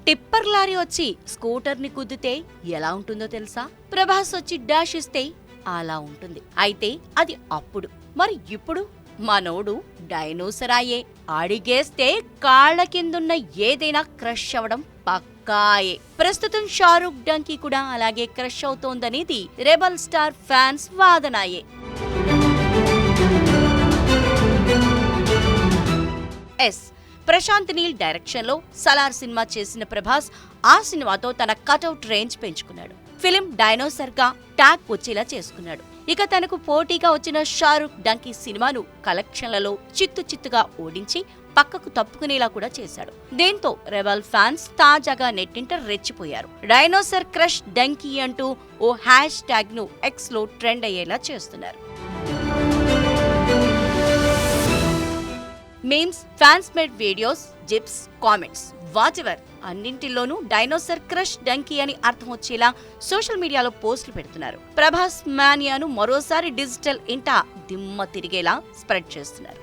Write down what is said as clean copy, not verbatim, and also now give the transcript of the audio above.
Tipper lorry వచ్చి scooter ని గుద్దితే ఎలా ఉంటుందో తెలుసా? ప్రభాస్ వచ్చి డాష్ ఇస్తే అలా ఉంటుంది. అయితే అది అప్పుడు. మరి ఇప్పుడు మనోడు డైనోసరాయే. అడిగేస్తే కాళ్ల కిందున్న ఏదైనా క్రష్ అవడం పక్కాయే. ప్రస్తుతం షారూక్ డంకీ కూడా అలాగే క్రష్ అవుతోందనేది రెబల్ స్టార్ ఫ్యాన్స్ వాదనాయే. ప్రశాంత్ నీల్ డైరెక్షన్ లో సలార్ సినిమా చేసిన ప్రభాస్ ఆ సినిమాతో తన కటౌట్ రేంజ్ పెంచుకున్నాడు. ఫిలిం డైనోసర్ గా ట్యాగ్ వచ్చేలా చేసుకున్నాడు. ఇక తనకు పోటీగా వచ్చిన షారూక్ డంకీ సినిమాను కలెక్షన్లలో చిత్తుగా ఓడించి పక్కకు తప్పుకునేలా కూడా చేశాడు. దీంతో రెబల్ ఫ్యాన్స్ తాజాగా నెట్టింట రెచ్చిపోయారు. డైనోసర్ క్రష్ డంకీ అంటూ ఓ హ్యాష్ ట్యాగ్ ను ఎక్స్ లో ట్రెండ్ అయ్యేలా చేస్తున్నారు. Memes, fans made videos, zips, comments, whatever అన్నింటిలోనూ డైనోసర్ క్రష్ డంకీ అని అర్థం వచ్చేలా సోషల్ మీడియాలో పోస్టులు పెడుతున్నారు. ప్రభాస్ మానియాను మరోసారి డిజిటల్ ఇంటా దిమ్మ తిరిగేలా స్ప్రెడ్ చేస్తున్నారు.